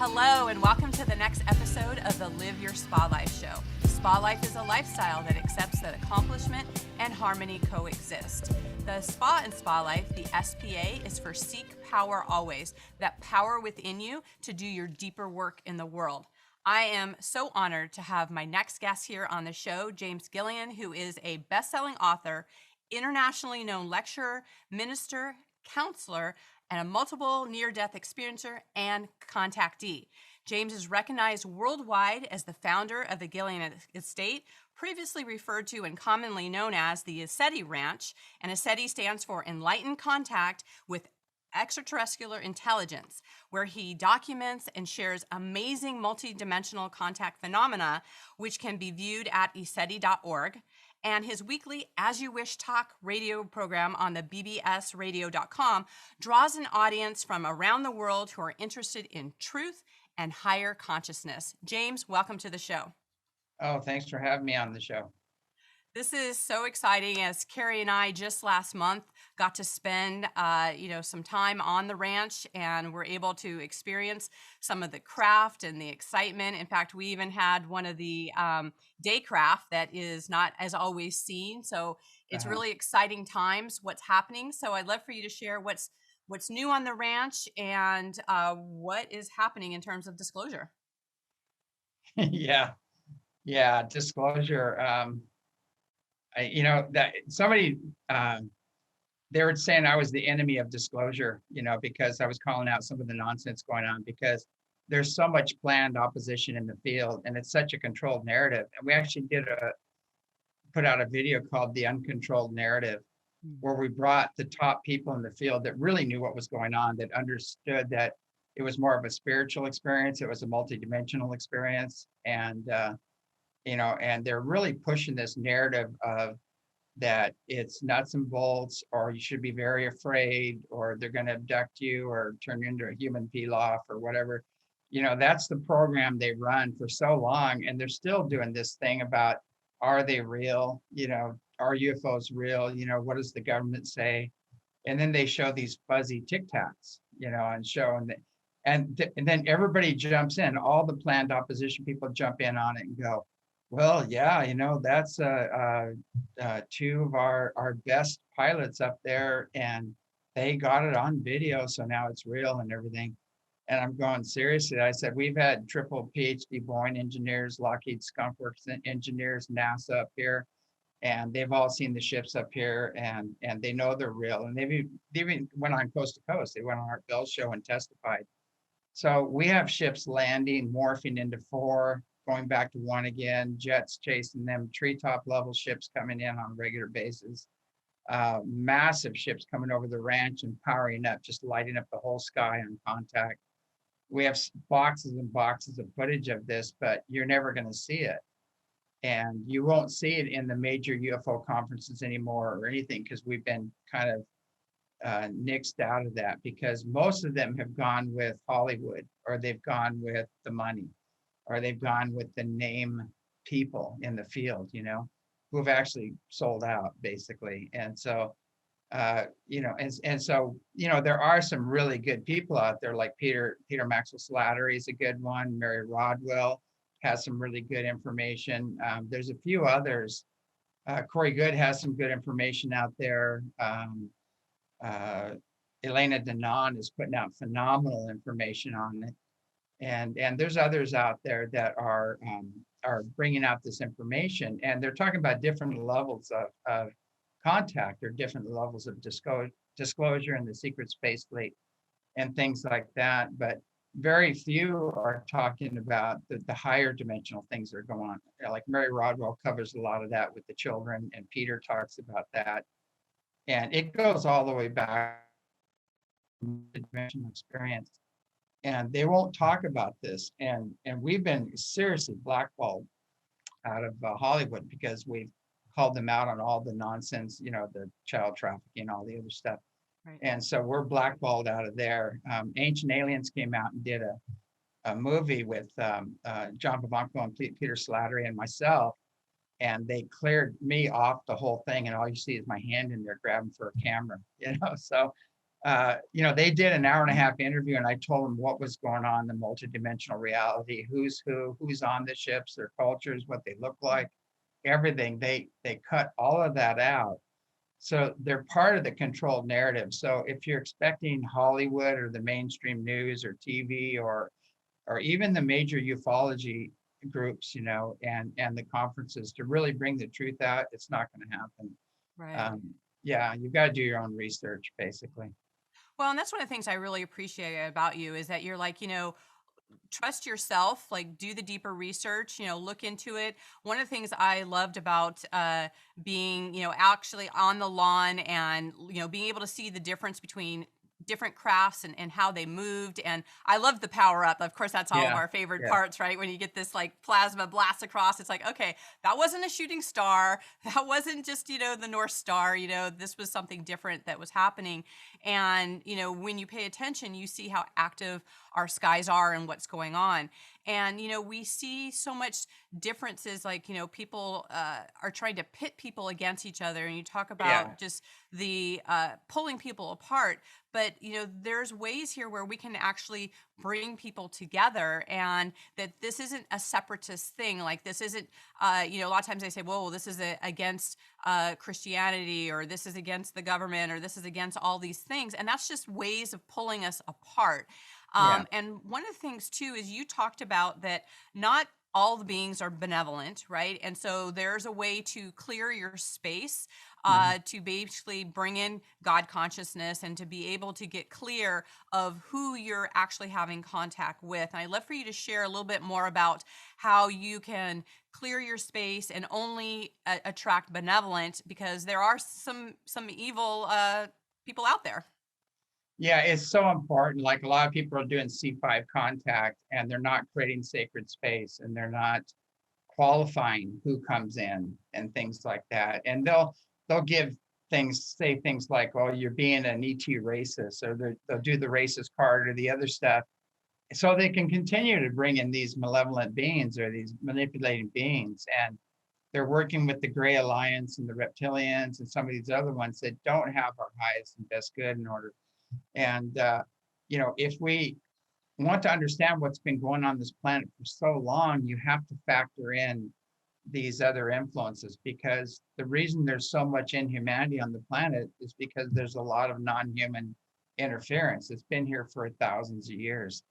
Hello, and welcome to the next episode of the Live Your Spa Life show. Spa life is a lifestyle that accepts that accomplishment and harmony coexist. The Spa and Spa Life, the SPA, is for seek power always, that power within you to do your deeper work in the world. I am so honored to have my next guest here on the show, James Gilliland, who is a best-selling author, internationally known lecturer, minister, counselor, and a multiple near-death experiencer and contactee. James is recognized worldwide as the founder of the Gilliland Estate, previously referred to and commonly known as the SETI Ranch, and SETI stands for Enlightened Contact with Extraterrestrial Intelligence, where he documents and shares amazing multidimensional contact phenomena, which can be viewed at eseti.org. And his weekly As You Wish Talk radio program on the bbsradio.com draws an audience from around the world who are interested in truth and higher consciousness. James, welcome to the show. Oh, thanks for having me on the show. This is so exciting, as Carrie and I just last month got to spend, some time on the ranch, and were able to experience some of the craft and the excitement. In fact, we even had one of the day craft that is not as always seen. So it's really exciting times, what's happening. So I'd love for you to share what's new on the ranch and what is happening in terms of disclosure. Yeah, disclosure. That somebody, they were saying I was the enemy of disclosure, because I was calling out some of the nonsense going on, because there's so much planned opposition in the field, and it's such a controlled narrative. And we actually put out a video called The Uncontrolled Narrative, where we brought the top people in the field that really knew what was going on, that understood that it was more of a spiritual experience. It was a multidimensional experience. And they're really pushing this narrative of that it's nuts and bolts, or you should be very afraid, or they're going to abduct you or turn you into a human pilaf or whatever. That's the program they run for so long. And they're still doing this thing about, are they real? Are UFOs real? What does the government say? And then they show these fuzzy Tic Tacs, and then everybody jumps in. All the planned opposition people jump in on it and go, well, yeah, that's two of our best pilots up there, and they got it on video, so now it's real and everything. And I'm going, seriously? I said, we've had triple PhD Boeing engineers, Lockheed Skunk Works engineers, NASA up here, and they've all seen the ships up here, and they know they're real. And they even went on coast to coast. They went on Art Bell show and testified. So we have ships landing, morphing into 4, going back to 1 again, jets chasing them, treetop level ships coming in on a regular basis, massive ships coming over the ranch and powering up, just lighting up the whole sky on contact. We have boxes and boxes of footage of this, but you're never going to see it. And you won't see it in the major UFO conferences anymore or anything, because we've been kind of nixed out of that, because most of them have gone with Hollywood, or they've gone with the money, or they've gone with the name people in the field, who have actually sold out, basically. And so, there are some really good people out there, like Peter Maxwell Slattery is a good one. Mary Rodwell has some really good information. There's a few others. Corey Good has some good information out there. Elena Denon is putting out phenomenal information on it. And there's others out there that are bringing out this information, and they're talking about different levels of contact, or different levels of disclosure in the secret space fleet and things like that. But very few are talking about the higher dimensional things that are going on. Like Mary Rodwell covers a lot of that with the children, and Peter talks about that. And it goes all the way back to the dimensional experience. And they won't talk about this. And we've been seriously blackballed out of Hollywood, because we've called them out on all the nonsense, the child trafficking, all the other stuff. Right. And so we're blackballed out of there. Ancient Aliens came out and did a movie with John Babanco and Peter Slattery and myself. And they cleared me off the whole thing. And all you see is my hand in there grabbing for a camera, So they did an hour and a half interview, and I told them what was going on in the multidimensional reality, who's who, who's on the ships, their cultures, what they look like, everything. They cut all of that out. So they're part of the controlled narrative. So if you're expecting Hollywood or the mainstream news or TV or even the major ufology groups, and the conferences to really bring the truth out, it's not going to happen. Right. Yeah, you've got to do your own research, basically. Well, and that's one of the things I really appreciate about you is that you're like, trust yourself, like do the deeper research, look into it. One of the things I loved about being, actually on the lawn and, being able to see the difference between different crafts and how they moved. And I love the power up. Of course, that's all of Yeah, our favorite yeah, parts, right? When you get this like plasma blast across, it's like, okay, that wasn't a shooting star. That wasn't just, the North Star, this was something different that was happening. And, when you pay attention, you see how active our skies are and what's going on. And, we see so much differences, like, people are trying to pit people against each other. And you talk yeah, about just the pulling people apart. But, there's ways here where we can actually bring people together, and that this isn't a separatist thing. Like this isn't, a lot of times they say, whoa, this is against Christianity, or this is against the government, or this is against all these things. And that's just ways of pulling us apart. yeah. And one of the things too is you talked about that not all the beings are benevolent, right? And so there's a way to clear your space, Mhm. to basically bring in God consciousness and to be able to get clear of who you're actually having contact with. And I'd love for you to share a little bit more about how you can clear your space and only attract benevolent, because there are some evil people out there. Yeah, it's so important. Like a lot of people are doing C5 contact and they're not creating sacred space and they're not qualifying who comes in and things like that. And they'll give say things like, "Oh, you're being an ET racist," or they'll do the racist card or the other stuff, so they can continue to bring in these malevolent beings or these manipulating beings. And they're working with the Gray Alliance and the Reptilians and some of these other ones that don't have our highest and best good in order. And if we want to understand what's been going on this planet for so long, you have to factor in these other influences, because the reason there's so much inhumanity on the planet is because there's a lot of non-human interference. It's been here for thousands of years,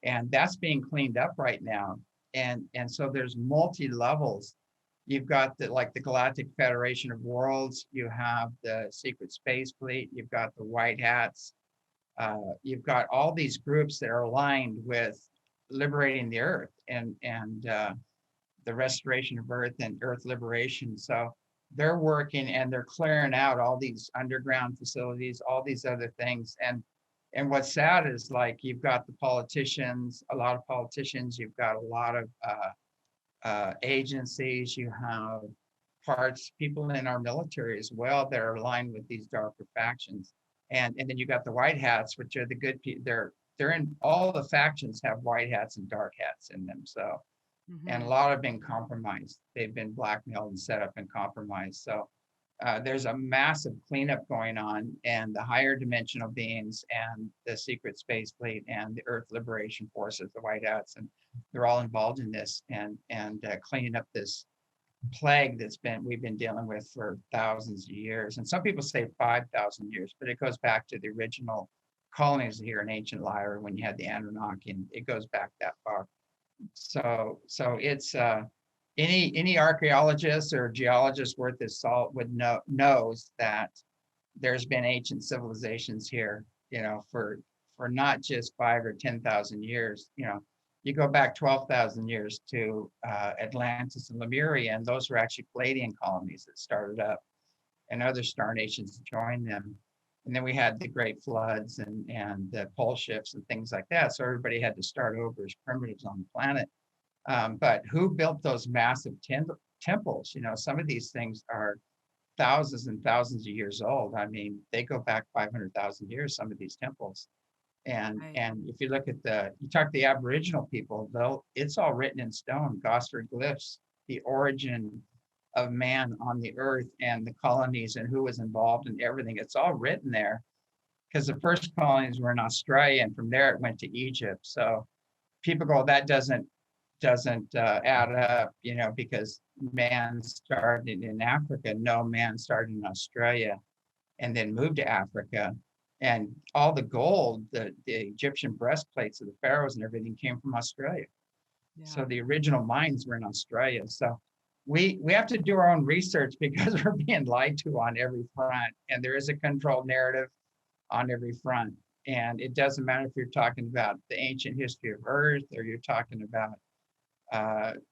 and that's being cleaned up right now. And so there's multi levels. You've got the Galactic Federation of Worlds, you have the Secret Space Fleet, you've got the White Hats, you've got all these groups that are aligned with liberating the earth and the restoration of earth and earth liberation. So they're working and they're clearing out all these underground facilities, all these other things. And what's sad is, like, you've got the politicians, a lot of politicians, you've got a lot of agencies, you have people in our military as well that are aligned with these darker factions. And then you got the white hats, which are the good people. They're in all the factions have white hats and dark hats in them. So, and a Mm-hmm. lot have been compromised. They've been blackmailed and set up and compromised. So there's a massive cleanup going on, and the higher dimensional beings and the secret space fleet and the Earth Liberation Forces, the White Hats, and they're all involved in this and cleaning up this plague we've been dealing with for thousands of years. And some people say 5,000 years, but it goes back to the original colonies here in ancient Lyra when you had the Anunnaki, and it goes back that far. So it's any archaeologist or geologist worth his salt knows that there's been ancient civilizations here, for not just 5 or 10,000 years. You go back 12,000 years to Atlantis and Lemuria, and those were actually Palladian colonies that started up, and other star nations joined them. And then we had the great floods and the pole shifts and things like that. So everybody had to start over as primitives on the planet. But who built those massive temples? Some of these things are thousands and thousands of years old. I mean, they go back 500,000 years, some of these temples. And Right. if you look at you talk to the Aboriginal people, it's all written in stone, Gosford glyphs, the origin of man on the earth and the colonies and who was involved in everything. It's all written there. because the first colonies were in Australia, and from there it went to Egypt. So people go, that doesn't add up, you know, because man started in Africa. No, man started in Australia and then moved to Africa. And all the gold, the Egyptian breastplates of the pharaohs and everything came from Australia. Yeah. So the original mines were in Australia. So we have to do our own research because we're being lied to on every front. And there is a controlled narrative on every front. And it doesn't matter if you're talking about the ancient history of Earth, or you're talking about,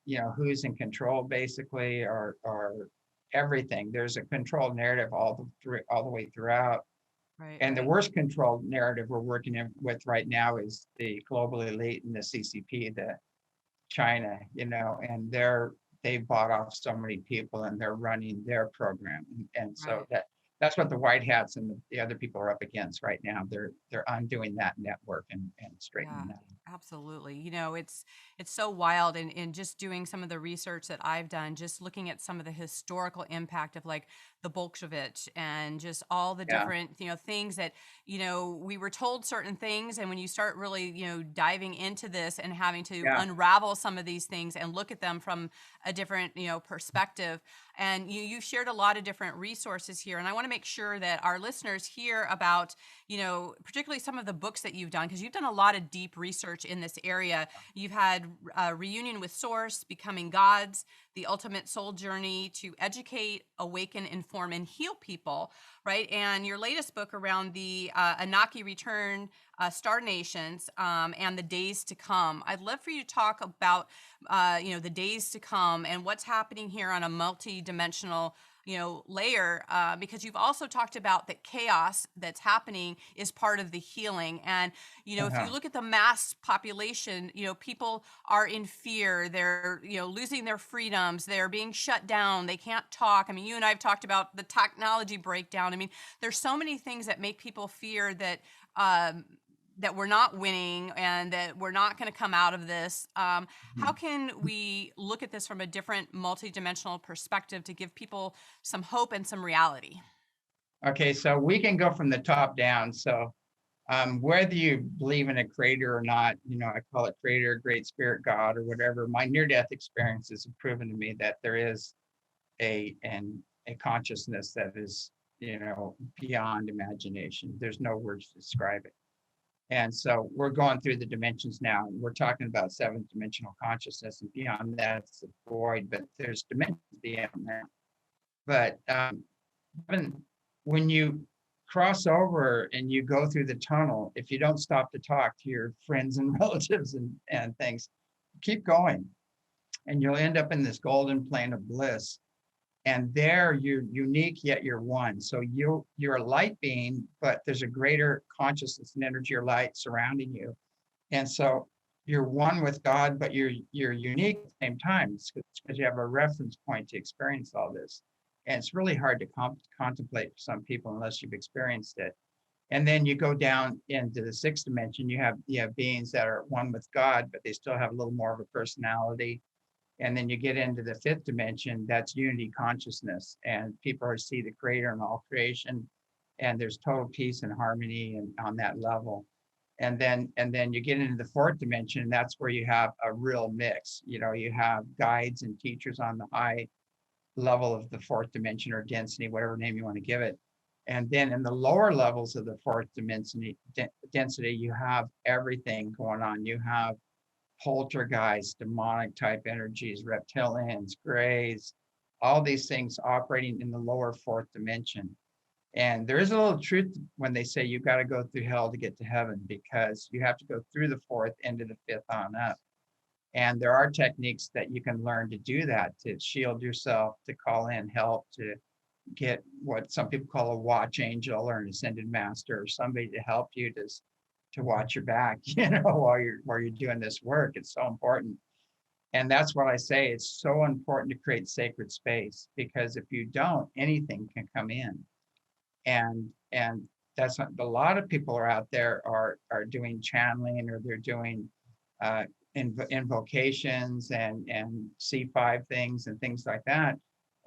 you know, who's in control basically, or everything. There's a controlled narrative all the way throughout. Right. And the worst controlled narrative we're working with right now is the global elite and the CCP, the China, you know, and they've bought off so many people and they're running their program. And so Right. that's what the white hats and the other people are up against right now. They're undoing that network and straightening Yeah, that. absolutely. You know, it's so wild, and just doing some of the research that I've done, just looking at some of the historical impact of like the Bolshevik and just all the Yeah, different, you know, things that, you know, we were told certain things, and when you start really, you know, diving into this and having to yeah, unravel some of these things and look at them from a different, you know, perspective. And you've shared a lot of different resources here, and I want to make sure that our listeners hear about, you know, particularly some of the books that you've done, because you've done a lot of deep research in this area. You've had Reunion with Source, Becoming Gods, The Ultimate Soul Journey to Educate, Awaken, Inform, and Heal People, right? And your latest book around the Anunnaki Return, Star Nations, and the days to come. I'd love for you to talk about, you know, the days to come and what's happening here on a multi-dimensional, you know, layer, because you've also talked about that chaos that's happening is part of the healing. And, you know, if uh-huh, you look at the mass population, you know, people are in fear, they're, you know, losing their freedoms, they're being shut down, they can't talk. I mean, you and I have talked about the technology breakdown. I mean, there's so many things that make people fear that, that we're not winning and that we're not going to come out of this. How can we look at this from a different multidimensional perspective to give people some hope and some reality? okay, so we can go from the top down. So whether you believe in a creator or not, you know, I call it creator, great spirit, God, or whatever, my near-death experiences have proven to me that there is a consciousness that is, you know, beyond imagination. There's no words to describe it. And so we're going through the dimensions now, and we're talking about seventh dimensional consciousness, and beyond that, it's the void, but there's dimensions beyond that. But when you cross over and you go through the tunnel, if you don't stop to talk to your friends and relatives and things, keep going, and you'll end up in this golden plane of bliss. And there you're unique, yet you're one. So you're a light being, but there's a greater consciousness and energy or light surrounding you. And so you're one with God, but you're unique at the same time. It's because you have a reference point to experience all this. And it's really hard to contemplate for some people unless you've experienced it. And then you go down into the sixth dimension. You have beings that are one with God, but they still have a little more of a personality. And then you get into the fifth dimension, that's unity consciousness. And people are see the creator in all creation. And there's total peace and harmony and on that level. And then you get into the fourth dimension, and that's where you have a real mix. You know, you have guides and teachers on the high level of the fourth dimension or density, whatever name you want to give it. And then in the lower levels of the fourth density, you have everything going on. You have poltergeist, demonic type energies, reptilians, grays, all these things operating in the lower fourth dimension. And there is a little truth when they say you've got to go through hell to get to heaven, because you have to go through the fourth into the fifth on up. And there are techniques that you can learn to do that, to shield yourself, to call in help, to get what some people call a watch angel or an ascended master, or somebody to help you to watch your back, you know, while you're doing this work. It's so important. And that's what I say. It's so important to create sacred space, because if you don't, anything can come in. And that's not, a lot of people are out there are doing channeling, or they're doing invocations and C5 things and things like that.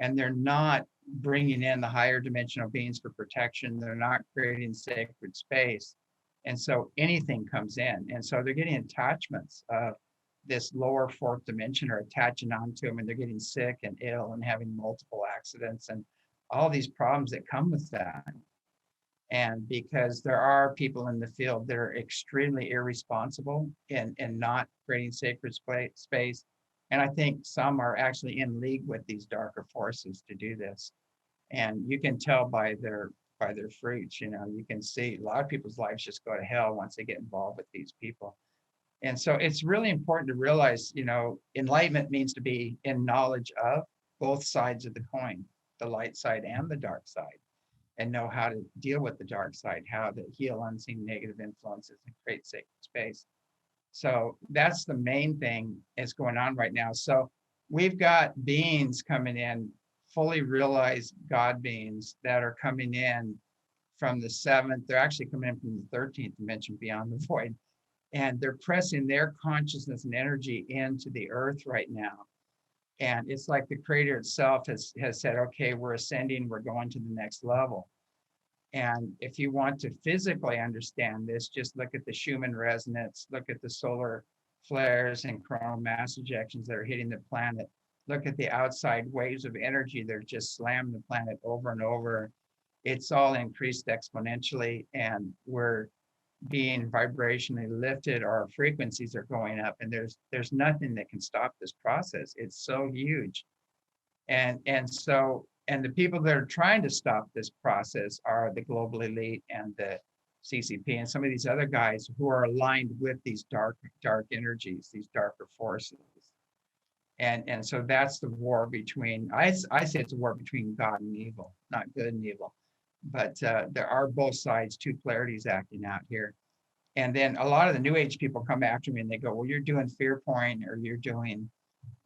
And they're not bringing in the higher dimensional beings for protection. They're not creating sacred space. And so anything comes in. And so they're getting attachments of this lower fourth dimension or attaching onto them, and they're getting sick and ill and having multiple accidents and all these problems that come with that. And because there are people in the field that are extremely irresponsible and not creating sacred space. And I think some are actually in league with these darker forces to do this. And you can tell by their fruits, you know, you can see a lot of people's lives just go to hell once they get involved with these people. And so it's really important to realize, you know, enlightenment means to be in knowledge of both sides of the coin, the light side and the dark side, and know how to deal with the dark side, how to heal unseen negative influences and create sacred space. So that's the main thing that's going on right now. So we've got beings coming in, fully realized God beings that are coming in from the 7th. They're actually coming in from the 13th dimension beyond the void. And they're pressing their consciousness and energy into the earth right now. And it's like the creator itself has said, okay, we're ascending, we're going to the next level. And if you want to physically understand this, just look at the Schumann resonance, look at the solar flares and coronal mass ejections that are hitting the planet. Look at the outside waves of energy that are just slamming the planet over and over. It's all increased exponentially, and we're being vibrationally lifted. Our frequencies are going up, and there's nothing that can stop this process. It's so huge. And the people that are trying to stop this process are the global elite and the CCP and some of these other guys who are aligned with these dark energies, these darker forces. And so that's the war between, I say it's a war between God and evil, not good and evil. But there are both sides, two polarities acting out here. And then a lot of the new age people come after me and they go, well, you're doing fear porn, or you're doing,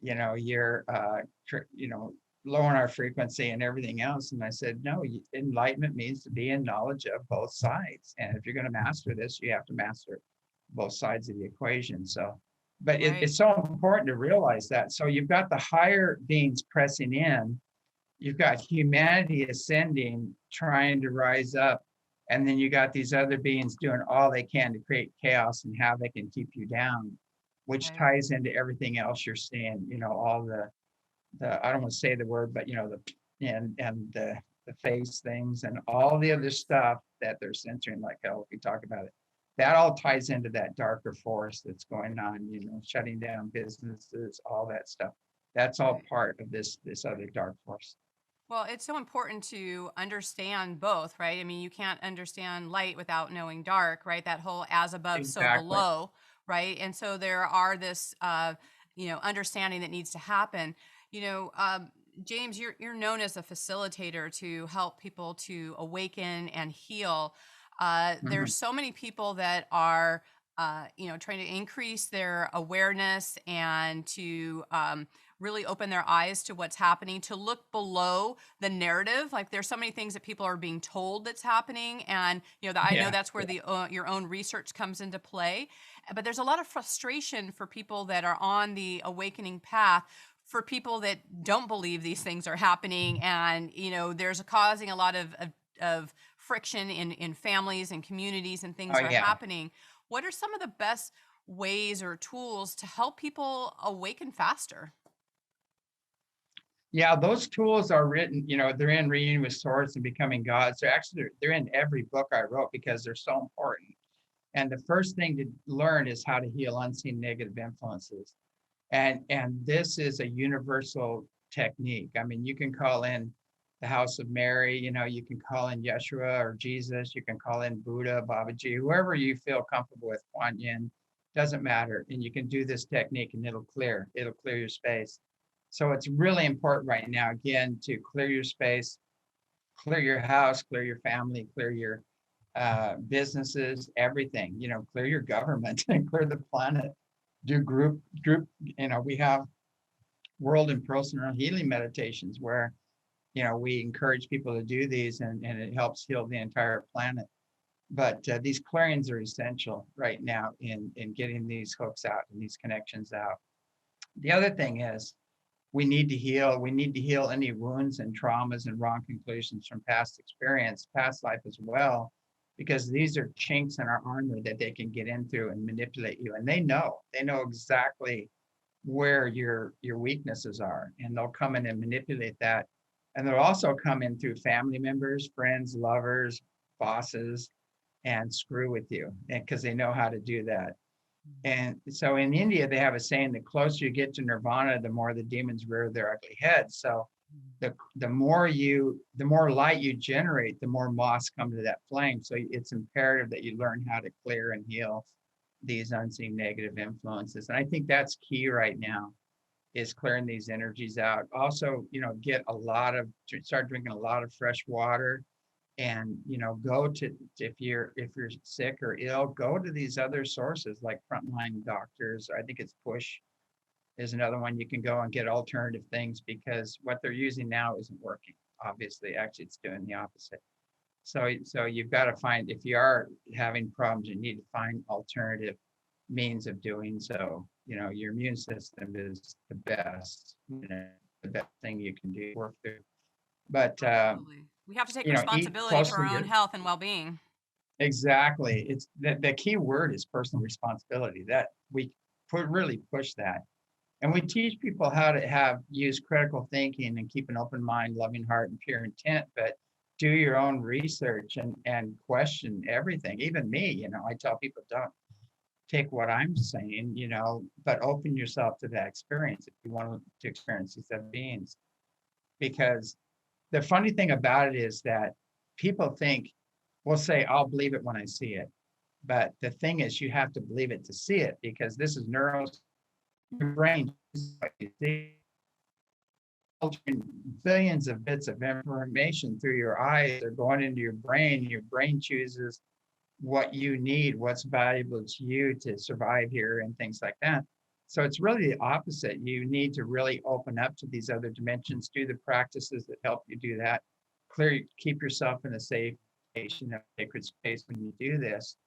you know, you're, lowering our frequency and everything else. And I said, no, enlightenment means to be in knowledge of both sides. And if you're going to master this, you have to master both sides of the equation. So, but Right. it's so important to realize that. So you've got the higher beings pressing in, you've got humanity ascending, trying to rise up. And then you got these other beings doing all they can to create chaos and havoc and keep you down, which Right. ties into everything else you're seeing, you know, all the I don't want to say the word, but you know, the face things and all the other stuff that they're censoring, like hell, if we talk about it, that all ties into that darker force that's going on, you know, shutting down businesses, all that stuff. That's all Right. part of this other dark force. Well, it's so important to understand both, right? I mean, you can't understand light without knowing dark, right? That whole as above, so Exactly. below, right? And so there are this, understanding that needs to happen. James, you're known as a facilitator to help people to awaken and heal. There's Mhm. so many people that are, trying to increase their awareness and to really open their eyes to what's happening, to look below the narrative. Like there's so many things that people are being told that's happening, and I know Yeah. that's where the your own research comes into play. But there's a lot of frustration for people that are on the awakening path, for people that don't believe these things are happening, and there's causing a lot of friction in families and communities, and things Oh are yeah. happening. What are some of the best ways or tools to help people awaken faster? Yeah, those tools are written, you know, they're in Reunion with Source and Becoming Gods. They're in every book I wrote because they're so important. And the first thing to learn is how to heal unseen negative influences. And this is a universal technique. I mean, you can call in the House of Mary, you know, you can call in Yeshua or Jesus, you can call in Buddha, Babaji, whoever you feel comfortable with, Kuan Yin, doesn't matter. And you can do this technique and it'll clear your space. So it's really important right now, again, to clear your space, clear your house, clear your family, clear your businesses, everything, you know, clear your government and clear the planet. Do group, we have world and personal healing meditations where, you know, we encourage people to do these, and it helps heal the entire planet. But these clearings are essential right now in getting these hooks out and these connections out. The other thing is, we need to heal. We need to heal any wounds and traumas and wrong conclusions from past experience, past life as well, because these are chinks in our armor that they can get into and manipulate you. And they know exactly where your weaknesses are, and they'll come in and manipulate that. And they'll also come in through family members, friends, lovers, bosses, and screw with you, and because they know how to do that. And so in India, they have a saying: the closer you get to nirvana, the more the demons rear their ugly heads. So the more light you generate, the more moths come to that flame. So it's imperative that you learn how to clear and heal these unseen negative influences. And I think that's key right now, is clearing these energies out. Also, start drinking a lot of fresh water, and go to, if you're sick or ill, go to these other sources like frontline doctors. I think it's Push is another one. You can go and get alternative things, because what they're using now isn't working. Obviously, actually, it's doing the opposite. So you've got to find, if you are having problems, you need to find alternative means of doing so. Your immune system is the best thing you can do, work through. But we have to take eat responsibility close for to our own health and well-being. Exactly. It's the key word is personal responsibility. That we really push that. And we teach people how to use critical thinking and keep an open mind, loving heart, and pure intent, but do your own research and question everything. Even me, I tell people, don't take what I'm saying, but open yourself to that experience if you want to experience these other beings. Because the funny thing about it is that people think, we'll say, I'll believe it when I see it. But the thing is, you have to believe it to see it, because this is your brain, filtering billions of bits of information through your eyes. They're going into your brain. Your brain chooses what you need, what's valuable to you to survive here, and things like that. So it's really the opposite. You need to really open up to these other dimensions, do the practices that help you do that. Keep yourself in a safe station, a sacred space when you do this.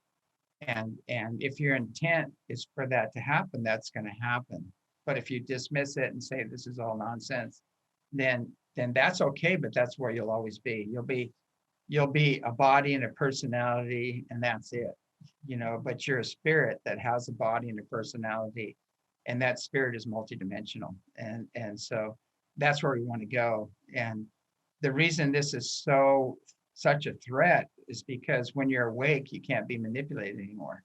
And if your intent is for that to happen, that's going to happen. But if you dismiss it and say this is all nonsense, then that's okay. But that's where you'll always be. You'll be a body and a personality, and that's it. But you're a spirit that has a body and a personality, and that spirit is multidimensional. And so that's where we want to go. And the reason this is such a threat is because when you're awake, you can't be manipulated anymore.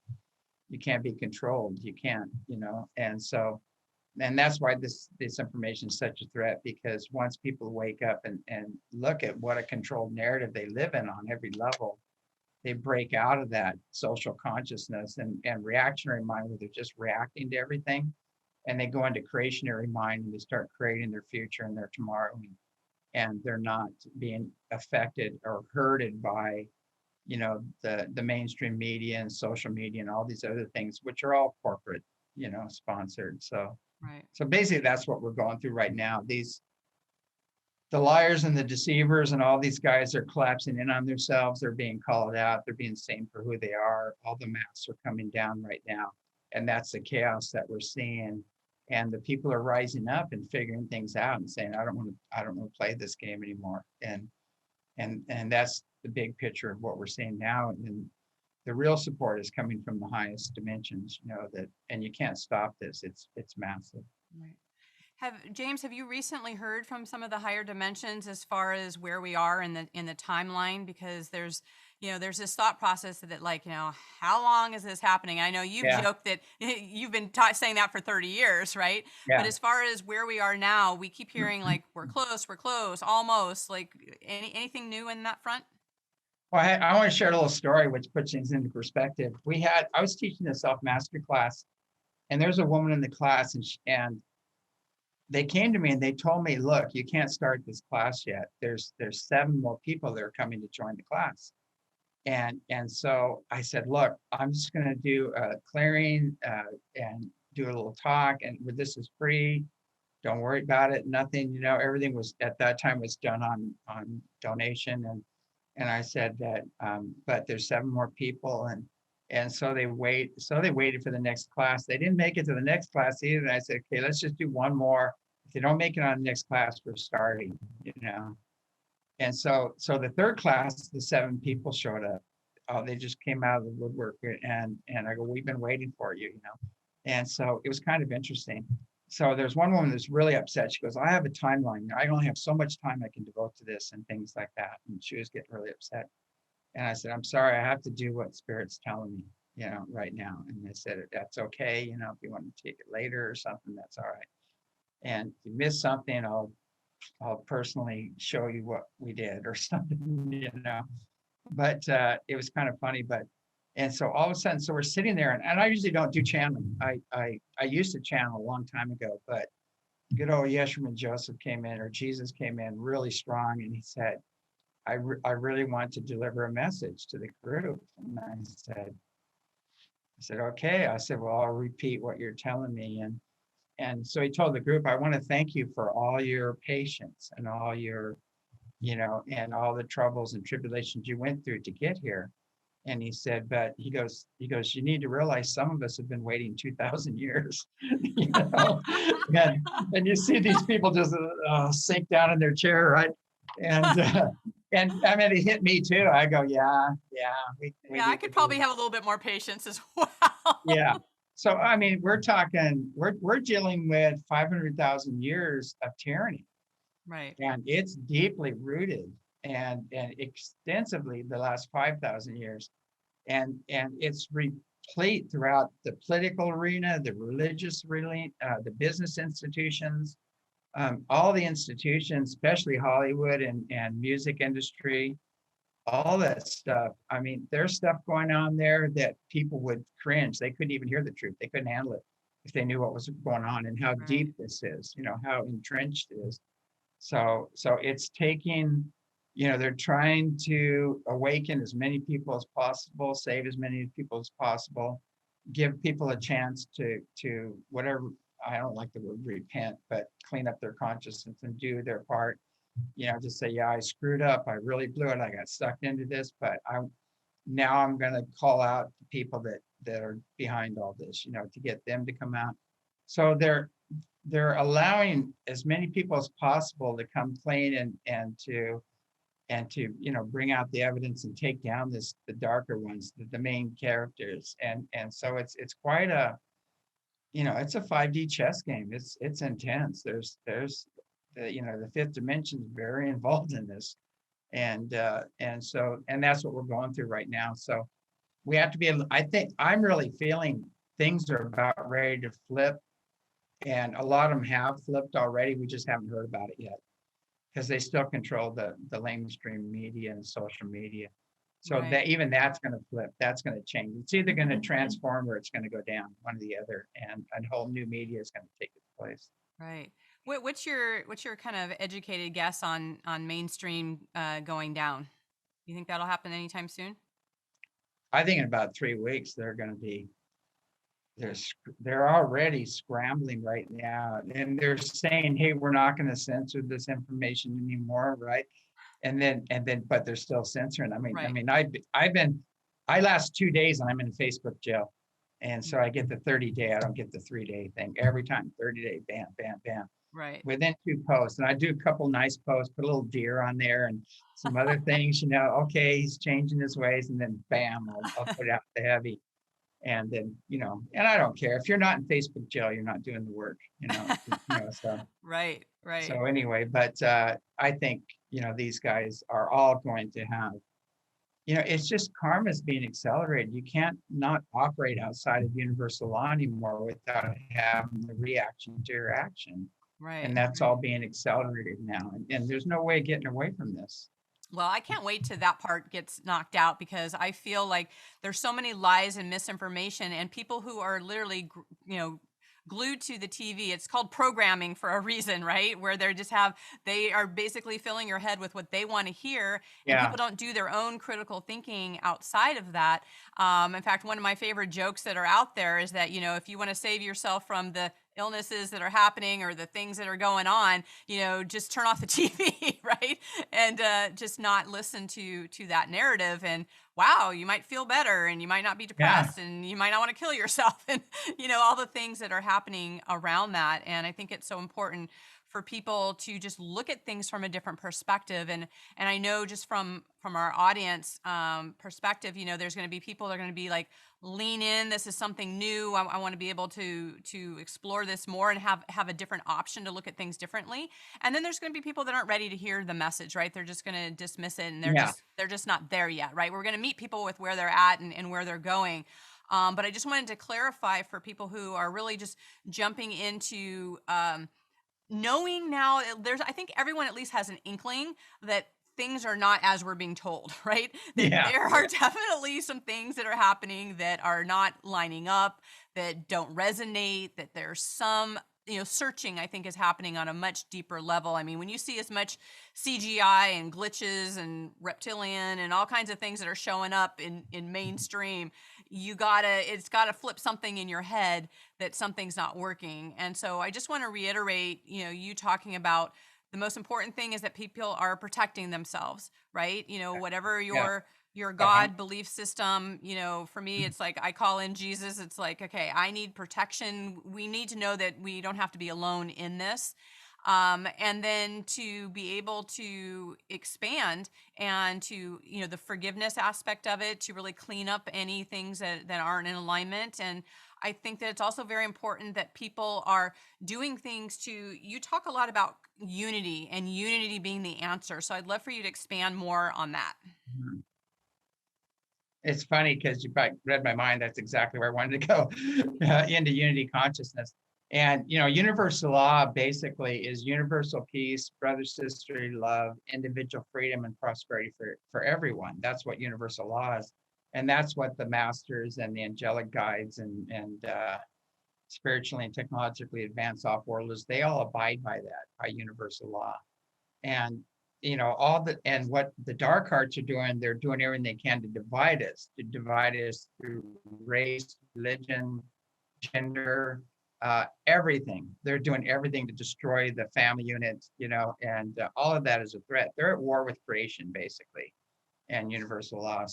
You can't be controlled. You can't, and that's why this information is such a threat, because once people wake up and look at what a controlled narrative they live in on every level, they break out of that social consciousness and reactionary mind, where they're just reacting to everything, and they go into creationary mind, and they start creating their future and their tomorrow, and they're not being affected or hurted by the mainstream media and social media and all these other things, which are all corporate sponsored. So basically that's what we're going through right now. The liars and the deceivers and all these guys are collapsing in on themselves. They're being called out. They're being seen for who they are. All the masks are coming down right now, and that's the chaos that we're seeing. And the people are rising up and figuring things out and saying, I don't want to play this game anymore. And that's the big picture of what we're seeing now. And the real support is coming from the highest dimensions, and you can't stop this. It's massive. Right. James, have you recently heard from some of the higher dimensions as far as where we are in the timeline? Because there's this thought process that how long is this happening? I know you've joked that you've been saying that for 30 years, right? Yeah. But as far as where we are now, we keep hearing we're close, almost. Anything new in that front? Well, I want to share a little story which puts things into perspective. I was teaching a self-mastery class, and there's a woman in the class, and they came to me and they told me, look, you can't start this class yet. There's 7 more people that are coming to join the class. And so I said, look, I'm just going to do a clearing and do a little talk, and this is free. Don't worry about it. Nothing, everything was at that time was done on donation. And I said that, but there's 7 more people, and so they waited for the next class. They didn't make it to the next class either. And I said, okay, let's just do one more. If they don't make it on the next class, we're starting, And so the third class, the 7 people showed up. Oh, they just came out of the woodwork, and I go, we've been waiting for you. And so it was kind of interesting. So there's one woman that's really upset. She goes, I have a timeline. I only have so much time I can devote to this and things like that. And she was getting really upset. And I said, I'm sorry, I have to do what Spirit's telling me, right now. And they said, that's okay. If you want to take it later or something, that's all right. And if you miss something, I'll personally show you what we did or something. But it was kind of funny. And so all of a sudden, so we're sitting there, and I usually don't do channeling. I used to channel a long time ago, but good old Yeshua Joseph came in, or Jesus came in really strong, and he said, I really want to deliver a message to the group. And I said, okay. I said, well, I'll repeat what you're telling me. And so he told the group, I want to thank you for all your patience and all your, and all the troubles and tribulations you went through to get here. And he said, but he goes, you need to realize some of us have been waiting 2,000 years, and you see these people just sink down in their chair, right? And I mean, it hit me too. I go, yeah. I could probably have a little bit more patience as well. Yeah. So, I mean, we're talking, we're dealing with 500,000 years of tyranny. Right. And it's deeply rooted and extensively the last 5,000 years. And it's replete throughout the political arena, the religious arena, the business institutions, all the institutions, especially Hollywood and music industry, all that stuff. I mean, there's stuff going on there that people would cringe. They couldn't even hear the truth. They couldn't handle it if they knew what was going on and how deep this is, how entrenched it is. So it's taking, they're trying to awaken as many people as possible, save as many people as possible, give people a chance to whatever, I don't like the word repent, but clean up their consciousness and do their part. Just say, yeah, I screwed up. I really blew it. I got sucked into this, but now I'm going to call out the people that are behind all this, to get them to come out. So they're allowing as many people as possible to come clean and to bring out the evidence and take down the darker ones, the main characters. And so it's quite a, it's a 5D chess game. It's intense. There's the fifth dimension is very involved in this. And that's what we're going through right now. So we have to be, I think I'm really feeling things are about ready to flip. And a lot of them have flipped already. We just haven't heard about it yet because they still control the mainstream media and social media. So that's going to flip. That's going to change. It's either going to transform or it's going to go down, one or the other. And a whole new media is going to take its place. Right. What's your kind of educated guess on mainstream going down? You think that'll happen anytime soon? I think in about 3 weeks they're going to be. They're already scrambling right now, and they're saying, "Hey, we're not going to censor this information anymore," right? And then, but they're still censoring. I last 2 days and I'm in Facebook jail, and so I get the 30-day. I don't get the 3-day thing every time. 30-day, bam, bam, bam. Right. Within 2 posts, and I do a couple nice posts, put a little deer on there and some other things. Okay, he's changing his ways, and then bam, I'll put out the heavy. And then, and I don't care if you're not in Facebook jail, you're not doing the work, so. Right. So anyway, but I think, these guys are all going to have, it's just karma's being accelerated. You can't not operate outside of universal law anymore without having the reaction to your action. Right. And that's all being accelerated now. And there's no way of getting away from this. Well, I can't wait till that part gets knocked out because I feel like there's so many lies and misinformation and people who are literally, glued to the TV. It's called programming for a reason, right? Where they are basically filling your head with what they want to hear. And people don't do their own critical thinking outside of that. In fact, one of my favorite jokes that are out there is that, if you want to save yourself from the illnesses that are happening or the things that are going on, just turn off the TV, right? And just not listen to that narrative. And wow, you might feel better and you might not be depressed and you might not want to kill yourself and, all the things that are happening around that. And I think it's so important for people to just look at things from a different perspective. And I know just from our audience perspective, you know, there's going to be people that are going to be like, lean in. This is something new. I want to be able to explore this more and have a different option to look at things differently. And then there's going to be people that aren't ready to hear the message, right? They're just going to dismiss it, and they're just not there yet, right? We're going to meet people with where they're at and where they're going. But I just wanted to clarify for people who are really just jumping into knowing now. I think everyone at least has an inkling that things are not as we're being told, right? That there are definitely some things that are happening that are not lining up, that don't resonate, that there's some, you know, searching, I think, is happening on a much deeper level. I mean, when you see as much CGI and glitches and reptilian and all kinds of things that are showing up in mainstream, it's gotta flip something in your head that something's not working. And so I just want to reiterate, you know, you talking about the most important thing is that people are protecting themselves, right? You know, whatever your God belief system, you know, for me, it's like I call in Jesus. It's like, okay, I need protection. We need to know that we don't have to be alone in this. And then to be able to expand and to, you know, the forgiveness aspect of it, to really clean up any things that aren't in alignment. And I think that it's also very important that people are doing things you talk a lot about unity and unity being the answer. So I'd love for you to expand more on that. Mhm. It's funny because you probably read my mind. That's exactly where I wanted to go, into unity consciousness. And, you know, universal law basically is universal peace, brother, sisterly love, individual freedom, and prosperity for everyone. That's what universal law is. And that's what the masters and the angelic guides and spiritually and technologically advanced off-worlders, they all abide by that, by universal law. And, you know, and what the dark arts are doing, they're doing everything they can to divide us through race, religion, gender, everything. They're doing everything to destroy the family unit, you know, and all of that is a threat. They're at war with creation, basically, and universal law.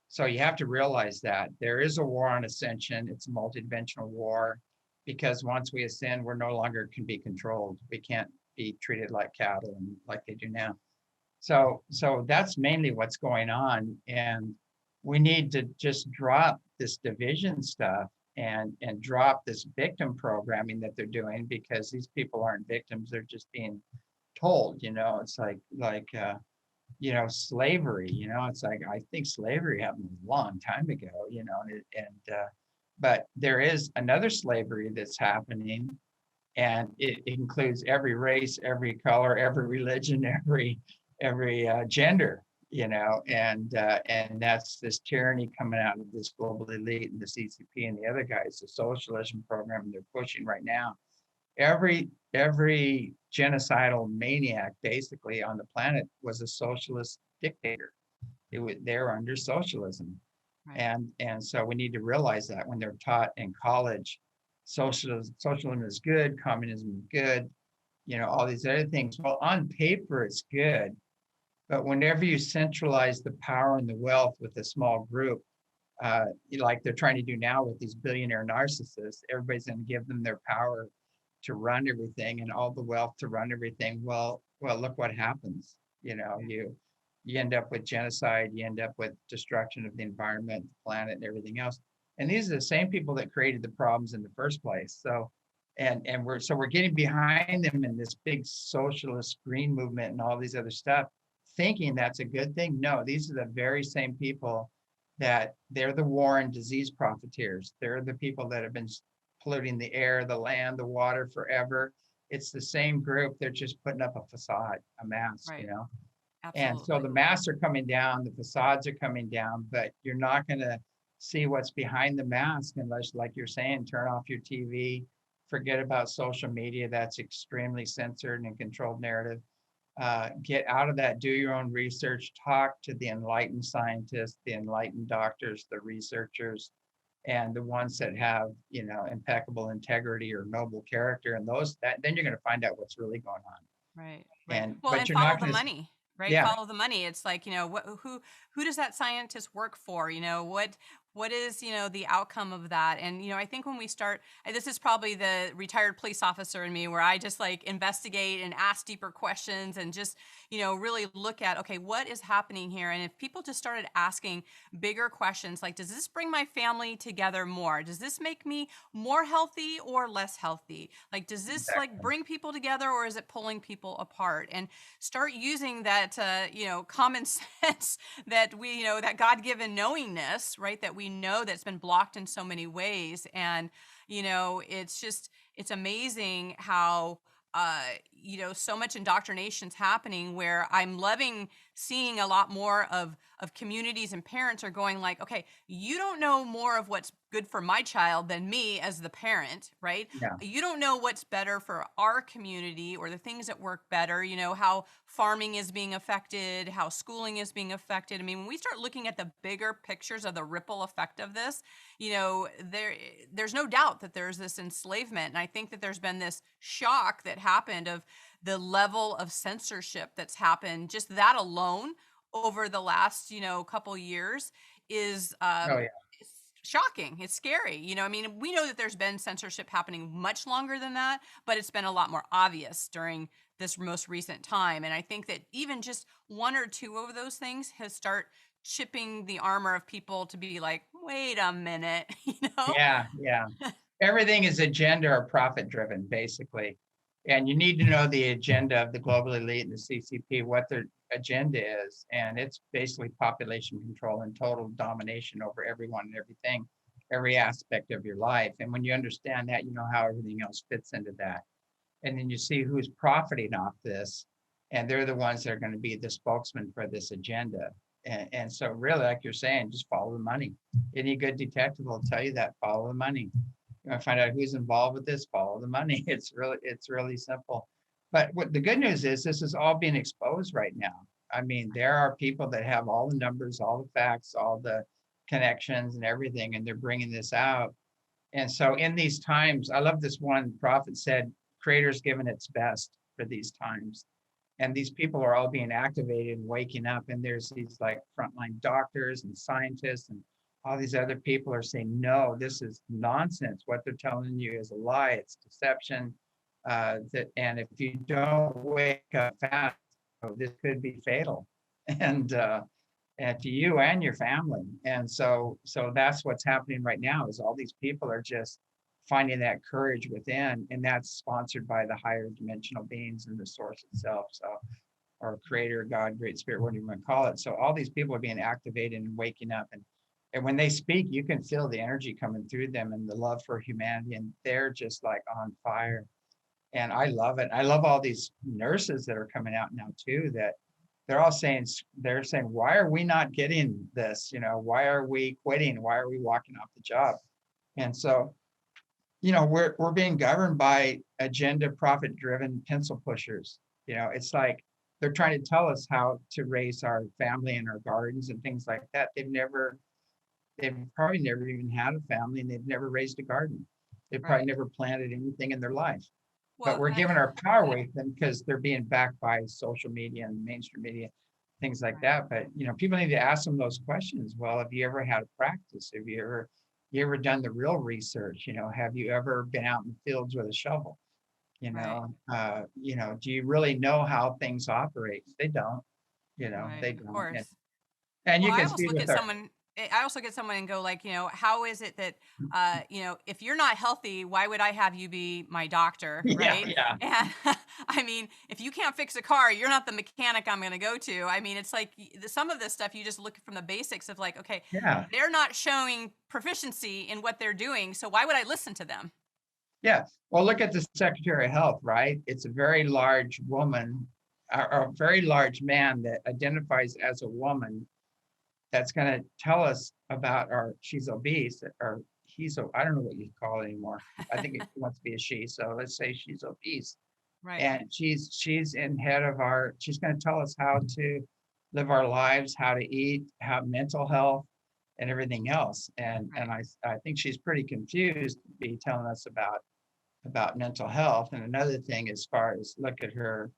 So you have to realize that there is a war on ascension. It's a multidimensional war, because once we ascend, we're no longer can be controlled. We can't be treated like cattle and like they do now. So that's mainly what's going on. And we need to just drop this division stuff and drop this victim programming that they're doing, because these people aren't victims. They're just being told, you know, it's like you know, slavery, you know, it's like, I think slavery happened a long time ago, you know, but there is another slavery that's happening, and it includes every race, every color, every religion, every gender, you know, and that's this tyranny coming out of this global elite and the CCP and the other guys, the socialism program they're pushing right now. Every genocidal maniac basically on the planet was a socialist dictator. They're under socialism. Right. And so we need to realize that when they're taught in college, socialism is good, communism is good, you know, all these other things. Well, on paper it's good, but whenever you centralize the power and the wealth with a small group, like they're trying to do now with these billionaire narcissists, everybody's going to give them their power to run everything and all the wealth to run everything. Well, look what happens. You know, you end up with genocide, you end up with destruction of the environment, the planet, and everything else. And these are the same people that created the problems in the first place. So, and we're getting behind them in this big socialist green movement and all these other stuff, thinking that's a good thing. No, these are the very same people that they're the war and disease profiteers. They're the people that have been polluting the air, the land, the water forever. It's the same group. They're just putting up a facade, a mask, right. You know? Absolutely. And so the masks are coming down, the facades are coming down, but you're not going to see what's behind the mask unless, like you're saying, turn off your TV, forget about social media. That's extremely censored and controlled narrative. Get out of that, do your own research, talk to the enlightened scientists, the enlightened doctors, the researchers, and the ones that have, you know, impeccable integrity or noble character, and then you're going to find out what's really going on. Right. And well, but and you're follow not the gonna, money, right? Yeah. Follow the money. It's like, you know, who does that scientist work for? You know, What is, the outcome of that? And, I think when we start, and this is probably the retired police officer in me, where I just like investigate and ask deeper questions and just, really look at, okay, what is happening here? And if people just started asking bigger questions, like, does this bring my family together more? Does this make me more healthy or less healthy? Like, does this like Exactly. bring people together, or is it pulling people apart? And start using that, common sense that we, that God-given knowingness, right? That we know that's been blocked in so many ways. And, it's amazing how, so much indoctrination's happening, where I'm loving seeing a lot more of communities and parents are going like, okay, you don't know more of what's good for my child than me as the parent, right? Yeah. You don't know what's better for our community, or the things that work better, how farming is being affected, how schooling is being affected. I mean, when we start looking at the bigger pictures of the ripple effect of this, there's no doubt that there's this enslavement. And I think that there's been this shock that happened of the level of censorship that's happened. Just that alone over the last, couple years is Oh yeah. it's shocking. It's scary. I mean, we know that there's been censorship happening much longer than that, but it's been a lot more obvious during this most recent time. And I think that even just one or two of those things has start chipping the armor of people to be like, wait a minute, Yeah. Yeah. Everything is agenda or profit driven, basically. And you need to know the agenda of the global elite and the CCP, what their agenda is. And it's basically population control and total domination over everyone and everything, every aspect of your life. And when you understand that, you know how everything else fits into that. And then you see who's profiting off this. And they're the ones that are going to be the spokesman for this agenda. And so really, like you're saying, just follow the money. Any good detective will tell you that, follow the money. You want to find out who's involved with this, follow the money. It's really simple. But what the good news is, this is all being exposed right now. I mean, there are people that have all the numbers, all the facts, all the connections and everything, and they're bringing this out. And so in these times, I love this one prophet said, creator's given its best for these times. And these people are all being activated and waking up. And there's these like frontline doctors and scientists and all these other people are saying, no, this is nonsense. What they're telling you is a lie. It's deception. And if you don't wake up fast, this could be fatal. And to you and your family. And so that's what's happening right now is all these people are just finding that courage within, and that's sponsored by the higher dimensional beings and the source itself. So, or creator, God, great spirit, whatever you want to call it. So all these people are being activated and waking up. And when they speak, you can feel the energy coming through them and the love for humanity. And they're just like on fire. And I love it. I love all these nurses that are coming out now too, that they're saying, why are we not getting this? Why are we quitting? Why are we walking off the job? And so, we're being governed by agenda, profit driven pencil pushers. It's like they're trying to tell us how to raise our family and our gardens and things like that. They've probably never even had a family, and they've never raised a garden. They've probably Right. never planted anything in their life. But Well, we're giving our power away to them because they're being backed by social media and mainstream media, things like right. that. But people need to ask them those questions. Well, have you ever had a practice? Have you ever done the real research? Have you ever been out in the fields with a shovel? Right. Do you really know how things operate? They don't. Right. They Of don't. And, course. and Well, you I can almost see look with at our someone. I also get someone and go like, how is it that, if you're not healthy, why would I have you be my doctor, yeah, right? yeah, And I mean, if you can't fix a car, you're not the mechanic I'm going to go to. I mean, it's like some of this stuff you just look from the basics of like, okay, yeah. they're not showing proficiency in what they're doing, so why would I listen to them? Yeah. Well, look at the Secretary of Health, right? It's a very large woman or a very large man that identifies as a woman that's going to tell us about, or she's obese, or I don't know what you call it anymore. I think it wants to be a she. So let's say she's obese. Right. And she's in head of she's going to tell us how to live our lives, how to eat, how mental health and everything else. And Right. I think she's pretty confused to be telling us about mental health. And another thing, as far as look at her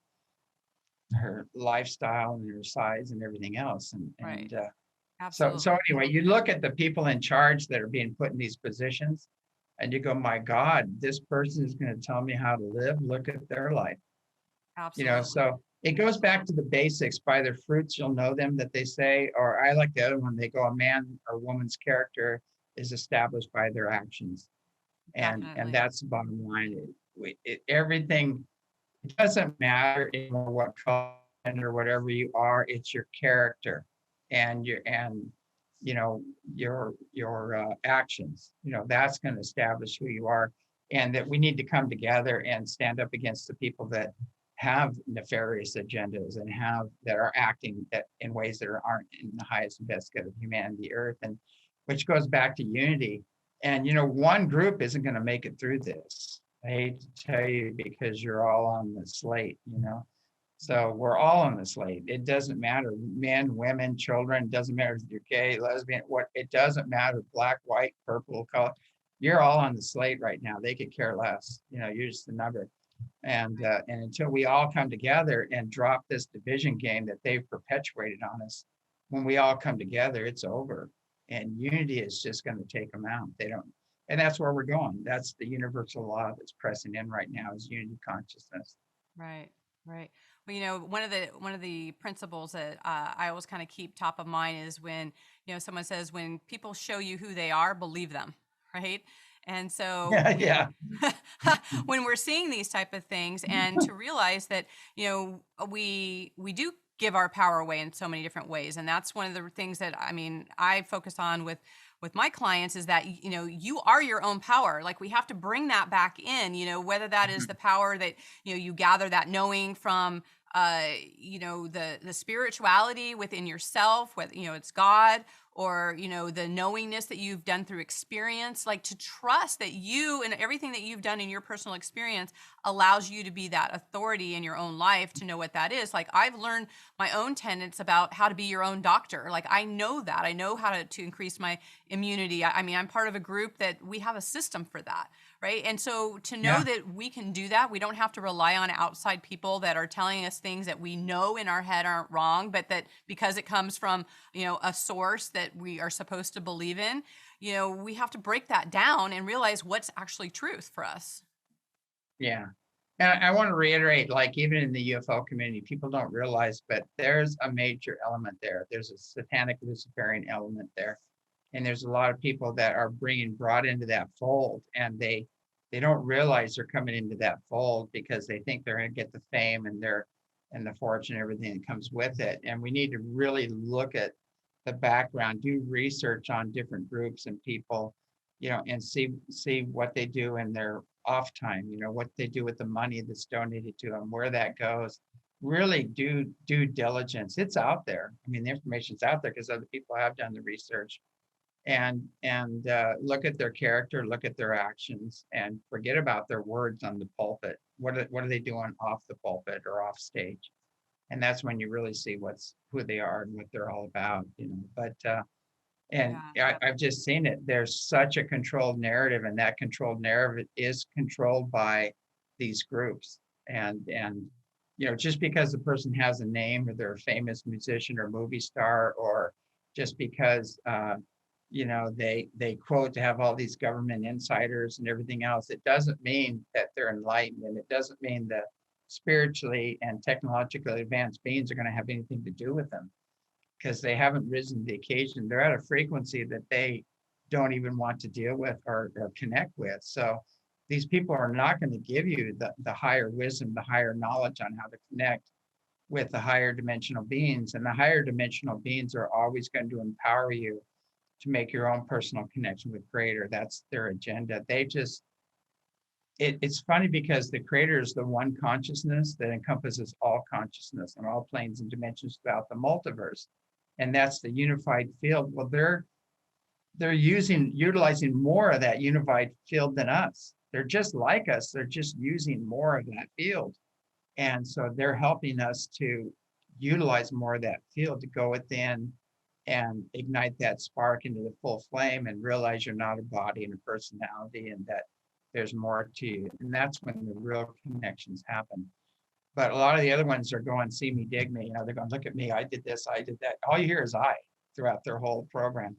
lifestyle and her size and everything else. Right. So Absolutely. anyway, you look at the people in charge that are being put in these positions and you go, my God, this person is going to tell me how to live. Look at their life. Absolutely. So it goes back to the basics. By their fruits, you'll know them, that they say, or I like the other one. They go, a man or woman's character is established by their actions. And Definitely. that's the bottom line. Everything, it doesn't matter anymore what color or whatever you are, it's your character and your actions. That's going to establish who you are, and that we need to come together and stand up against the people that have nefarious agendas and that are acting in ways that aren't in the highest and best good of humanity, earth, and which goes back to unity. And one group isn't going to make it through this. I hate to tell you, because you're all on the slate. So we're all on the slate. It doesn't matter, men, women, children. It doesn't matter if you're gay, lesbian, it doesn't matter, black, white, purple, color. You're all on the slate right now. They could care less. You're just a number. And until we all come together and drop this division game that they've perpetuated on us, when we all come together, it's over. And unity is just going to take them out. They don't, and that's where we're going. That's the universal law that's pressing in right now, is unity consciousness. Right, right. Well, one of the principles that I always kind of keep top of mind is when someone says, when people show you who they are, believe them, right? And so Yeah. when we're seeing these type of things, and to realize that we do give our power away in so many different ways, and that's one of the things that I focus on with my clients, is that you are your own power. Like, we have to bring that back in, whether that is the power that you gather, that knowing from the spirituality within yourself, whether it's God, or the knowingness that you've done through experience, like to trust that you and everything that you've done in your personal experience allows you to be that authority in your own life, to know what that is. Like, I've learned my own tenets about how to be your own doctor. Like, I know that. I know how to increase my immunity. I'm part of a group that we have a system for that, right? And so to know that we can do that, we don't have to rely on outside people that are telling us things that we know in our head aren't wrong, but that because it comes from a source that we are supposed to believe in, we have to break that down and realize what's actually truth for us. Yeah. And I want to reiterate, like, even in the UFO community, people don't realize, but there's a major element there. There's a satanic Luciferian element there. And there's a lot of people that are brought into that fold, and they don't realize they're coming into that fold because they think they're going to get the fame and the fortune and everything that comes with it. And we need to really look at the background, do research on different groups and people, and see what they do in their off time, what they do with the money that's donated to them, where that goes. Really do due diligence. It's out there. The information's out there because other people have done the research. And look at their character, look at their actions, and forget about their words on the pulpit. What are they doing off the pulpit or off stage? And that's when you really see who they are and what they're all about. But I've just seen it. There's such a controlled narrative, and that controlled narrative is controlled by these groups. And just because the person has a name, or they're a famous musician or movie star, or just because they quote to have all these government insiders and everything else, it doesn't mean that they're enlightened, and it doesn't mean that spiritually and technologically advanced beings are going to have anything to do with them, because they haven't risen to the occasion. They're at a frequency that they don't even want to deal with or connect with. So these people are not going to give you the higher wisdom, the higher knowledge on how to connect with the higher dimensional beings. And the higher dimensional beings are always going to empower you to make your own personal connection with Creator. That's their agenda. It's funny, because the Creator is the one consciousness that encompasses all consciousness and all planes and dimensions throughout the multiverse. And that's the unified field. Well, they're utilizing more of that unified field than us. They're just like us. They're just using more of that field. And so they're helping us to utilize more of that field, to go within and ignite that spark into the full flame, and realize you're not a body and a personality, and that there's more to you. And that's when the real connections happen. But a lot of the other ones are going, see me, dig me. They're going, look at me. I did this, I did that. All you hear is I. throughout their whole program.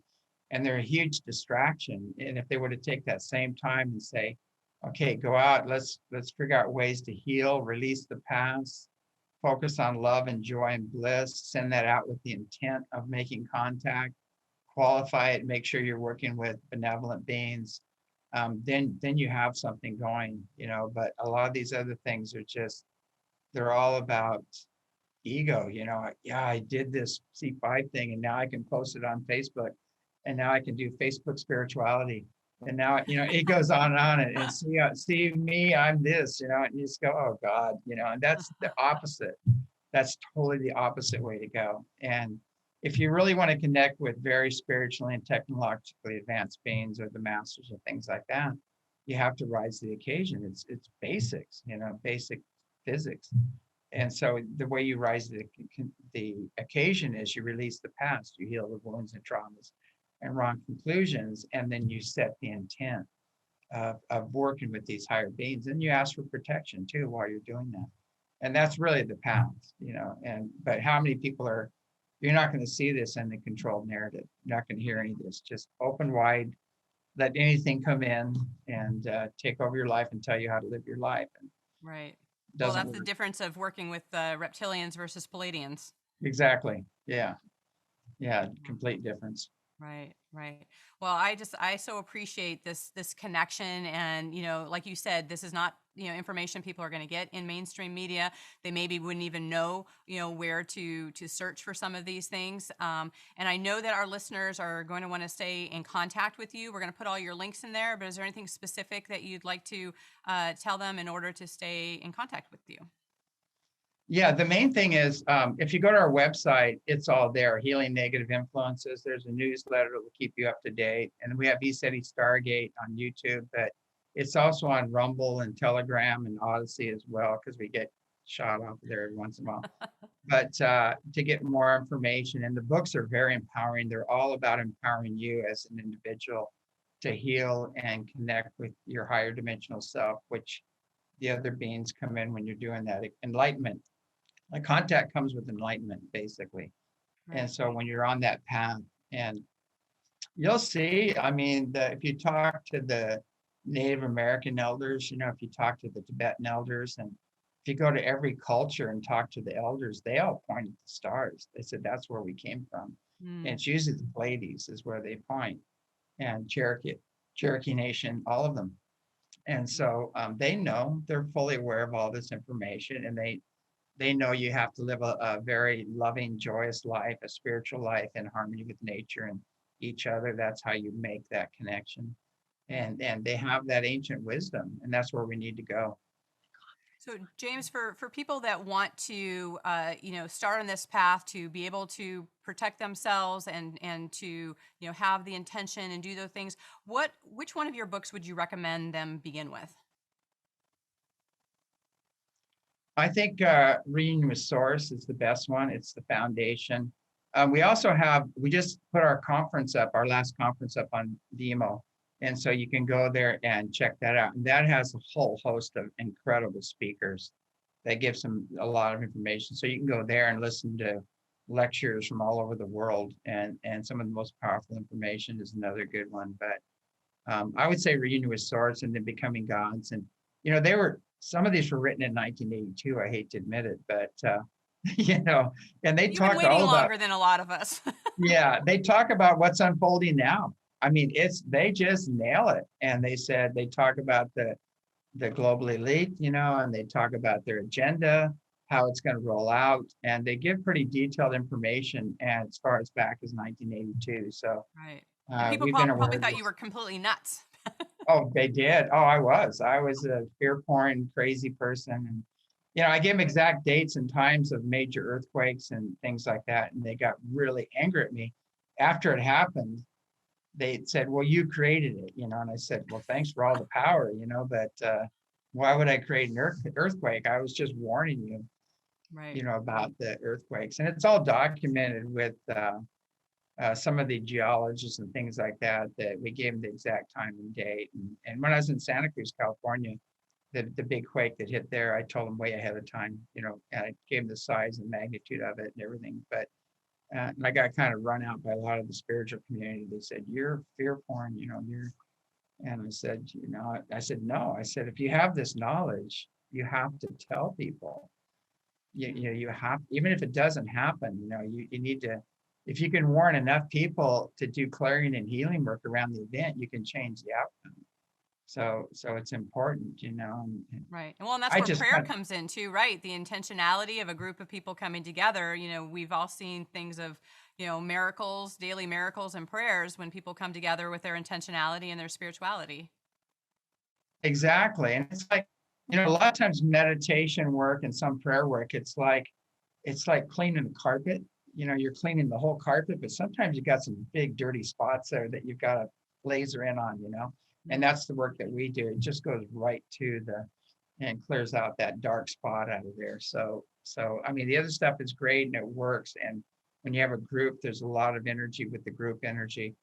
And they're a huge distraction. And if they were to take that same time and say, okay, go out, let's figure out ways to heal, release the past, focus on love and joy and bliss, send that out with the intent of making contact, qualify it, make sure you're working with benevolent beings, then you have something going, but a lot of these other things are just, they're all about ego, yeah, I did this C5 thing and now I can post it on Facebook and now I can do Facebook spirituality. And now, it goes on and see me, I'm this, and you just go, oh God, and that's the opposite. That's totally the opposite way to go. And if you really want to connect with very spiritually and technologically advanced beings or the masters or things like that, you have to rise to the occasion. It's basics, basic physics. And so the way you rise to the occasion is you release the past, you heal the wounds and traumas and wrong conclusions, and then you set the intent of working with these higher beings, and you ask for protection too while you're doing that. And that's really the path, but how many people you're not going to see this in the controlled narrative. You're not going to hear any of this. Just open wide, let anything come in and take over your life and tell you how to live your life. And right. Well, that's the work. difference of working with reptilians versus Palladians. Exactly. Yeah. Complete difference. Right. Well, I so appreciate this connection, and like you said, this is not information people are going to get in mainstream media. They maybe wouldn't even know where to search for some of these things. And I know that our listeners are going to want to stay in contact with you. We're going to put all your links in there, but is there anything specific that you'd like to tell them in order to stay in contact with you? Yeah, the main thing is, if you go to our website, it's all there. Healing Negative Influences. There's a newsletter that will keep you up to date. And we have ECETI Stargate on YouTube, but it's also on Rumble and Telegram and Odyssey as well, because we get shot off there every once in a while. But to get more information, and the books are very empowering. They're all about empowering you as an individual to heal and connect with your higher dimensional self, which the other beings come in when you're doing that. Enlightenment. Like contact comes with enlightenment, basically. Right. And so when you're on that path, and you'll see, if you talk to the Native American elders, if you talk to the Tibetan elders, and if you go to every culture and talk to the elders, they all point at the stars. They said, that's where we came from. And it's usually the Pleiades is where they point, and Cherokee Nation, all of them. And so they know, they're fully aware of all this information, and they know you have to live a very loving, joyous life, a spiritual life in harmony with nature and each other. That's how you make that connection. And they have that ancient wisdom, and that's where we need to go. So James, for people that want to, start on this path to be able to protect themselves and to, have the intention and do those things, which one of your books would you recommend them begin with? I think Reunion with Source is the best one. It's the foundation. We just put our last conference up on Vimeo. And so you can go there and check that out. And that has a whole host of incredible speakers that gives a lot of information. So you can go there and listen to lectures from all over the world. And some of the most powerful information is another good one. But I would say Reunion with Source and then Becoming Gods. And, some of these were written in 1982. I hate to admit it, but, and they talk all about— You've been waiting longer than a lot of us. Yeah, they talk about what's unfolding now. They just nail it. And they talk about the global elite, and they talk about their agenda, how it's going to roll out. And they give pretty detailed information as far as back as 1982. So right. People probably thought you were completely nuts. Oh, they did. Oh, I was a fear-porn, crazy person. And, I gave them exact dates and times of major earthquakes and things like that. And they got really angry at me. After it happened, they said, well, you created it, and I said, well, thanks for all the power, but why would I create an earthquake? I was just warning you, right. About the earthquakes. And it's all documented with some of the geologists and things like that we gave them the exact time and date. And when I was in Santa Cruz, California, the big quake that hit there, I told them way ahead of time, and I gave them the size and magnitude of it and everything. But And I got kind of run out by a lot of the spiritual community. They said, "You're fear porn, you're." And I said, I said, no. I said, if you have this knowledge, you have to tell people. You have, even if it doesn't happen, you need to, if you can warn enough people to do clearing and healing work around the event, you can change the outcome. So it's important, Right. Well, and that's I where just prayer comes in too, right? The intentionality of a group of people coming together. We've all seen things of, miracles, daily miracles and prayers when people come together with their intentionality and their spirituality. Exactly. And it's like, a lot of times meditation work and some prayer work, it's like cleaning the carpet. You're cleaning the whole carpet, but sometimes you got some big dirty spots there that you've got to laser in on, and that's the work that we do. It just goes right to and clears out that dark spot out of there. So I mean, the other stuff is great and it works. And when you have a group, there's a lot of energy with the group energy.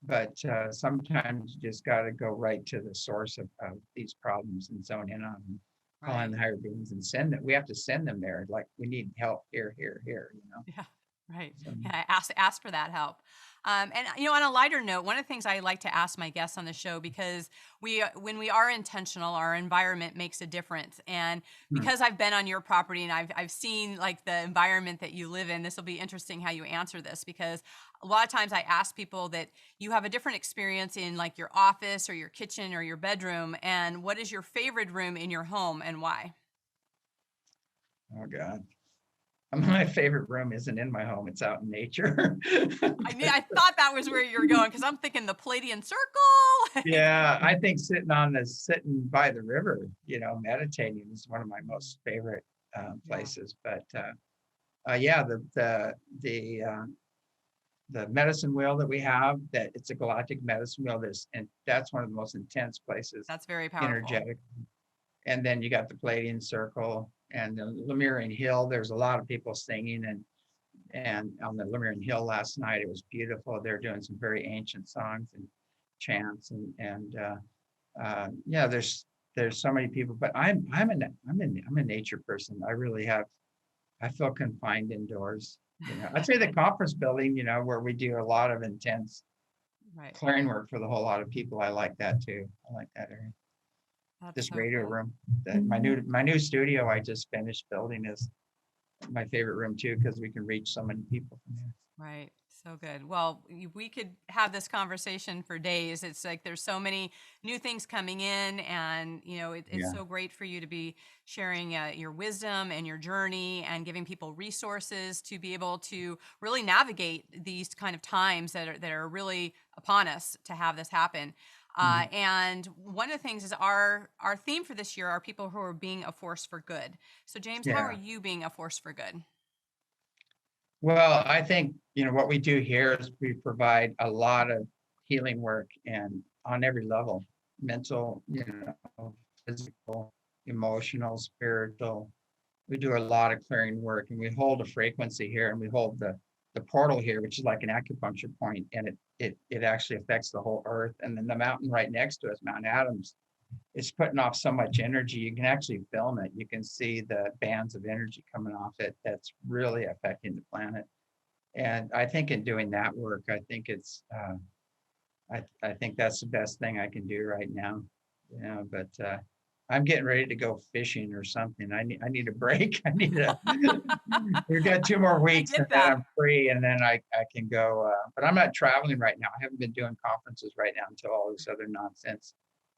But sometimes you just got to go right to the source of these problems and zone in on them, call on the higher beings and send them. We have to send them there. Like, we need help here. Yeah, right. So, Yeah, ask for that help. And on a lighter note, one of the things I like to ask my guests on the show, because when we are intentional, our environment makes a difference. And because I've been on your property and I've seen like the environment that you live in, this will be interesting how you answer this, because a lot of times I ask people that you have a different experience in like your office or your kitchen or your bedroom. And what is your favorite room in your home and why? oh God. My favorite room isn't in my home. It's out in nature. I thought that was where you were going, because I'm thinking the Palladian circle. Yeah, I think sitting by the river, meditating is one of my most favorite places. But yeah, the medicine wheel that we have, that it's a galactic medicine wheel, and that's one of the most intense places. That's very powerful. Energetic. And then you got the Palladian circle and the Lemurian Hill. There's a lot of people singing, and on the Lemurian Hill last night, it was beautiful. They're doing some very ancient songs and chants, and yeah, there's so many people. But I'm a nature person. I feel confined indoors. I'd say the conference building, where we do a lot of intense clearing work for the whole lot of people. I like that too. I like that area. This radio room, my new studio I just finished building is my favorite room too, because we can reach so many people from there. Right. So good. Well, we could have this conversation for days. It's like there's so many new things coming in, and it's so great for you to be sharing your wisdom and your journey and giving people resources to be able to really navigate these kind of times that are really upon us to have this happen. And one of the things is our theme for this year are people who are being a force for good. So James, how are you being a force for good? Well, I think, what we do here is we provide a lot of healing work, and on every level, mental, physical, emotional, spiritual. We do a lot of clearing work, and we hold a frequency here, and we hold the portal here, which is like an acupuncture point, and it actually affects the whole earth. And then the mountain right next to us, Mount Adams, is putting off so much energy. You can actually film it. You can see the bands of energy coming off it that's really affecting the planet. And I think in doing that work, I think it's I think that's the best thing I can do right now. But I'm getting ready to go fishing or something. I need a break. We've got 2 more weeks and then I'm free, and then I can go. But I'm not traveling right now. I haven't been doing conferences right now until all this other nonsense.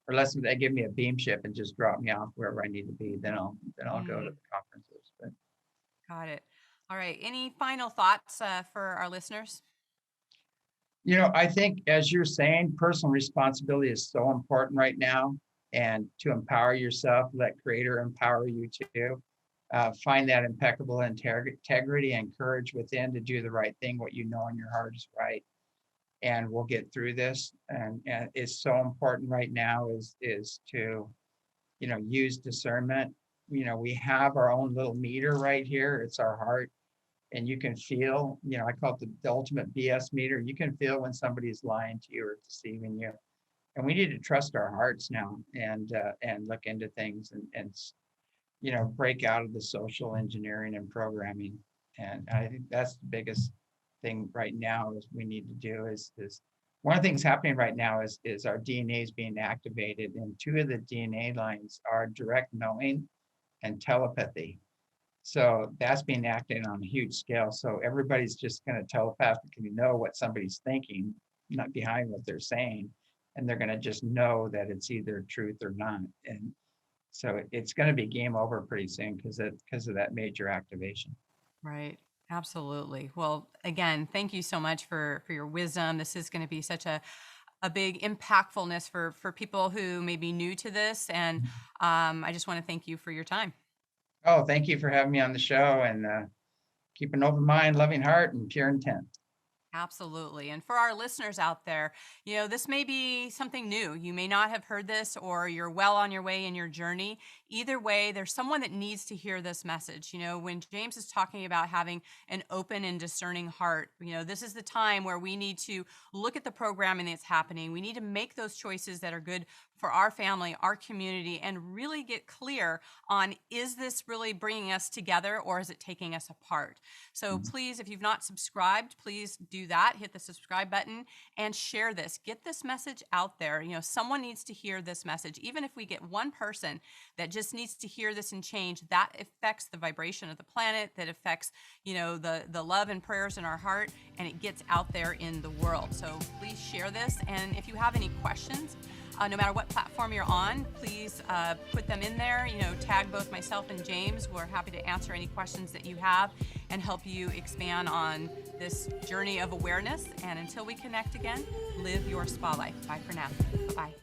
Unless they give me a beam ship and just drop me off wherever I need to be, then I'll go to the conferences. But got it. All right. Any final thoughts for our listeners? I think, as you're saying, personal responsibility is so important right now, and to empower yourself, let Creator empower you too. Find that impeccable integrity and courage within to do the right thing, what you know in your heart is right. And we'll get through this. And it's so important right now is to, use discernment. We have our own little meter right here. It's our heart. And you can feel, I call it the ultimate BS meter. You can feel when somebody's lying to you or deceiving you. And we need to trust our hearts now and look into things and break out of the social engineering and programming. And I think that's the biggest thing right now is we need to do is one of the things happening right now is our DNA is being activated, and two of the DNA lines are direct knowing and telepathy. So that's being acted on a huge scale. So everybody's just going to telepathically know what somebody's thinking, not behind what they're saying, and they're going to just know that it's either truth or not. And so it's going to be game over pretty soon because of that major activation. Right. Absolutely. Well, again, thank you so much for your wisdom. This is going to be such a big impactfulness for people who may be new to this. And I just want to thank you for your time. Oh, thank you for having me on the show, and keep an open mind, loving heart, and pure intent. Absolutely. And for our listeners out there, this may be something new. You may not have heard this, or you're well on your way in your journey. Either way, there's someone that needs to hear this message. When James is talking about having an open and discerning heart, this is the time where we need to look at the programming that's happening. We need to make those choices that are good for our family, our community, and really get clear on, is this really bringing us together or is it taking us apart? So please, if you've not subscribed, please do that. Hit the subscribe button and share this. Get this message out there. Someone needs to hear this message. Even if we get one person that just needs to hear this and change, that affects the vibration of the planet, that affects, the love and prayers in our heart, and it gets out there in the world. So please share this. And if you have any questions, no matter what platform you're on, please put them in there. Tag both myself and James. We're happy to answer any questions that you have and help you expand on this journey of awareness. And until we connect again, live your spa life. Bye for now. Bye.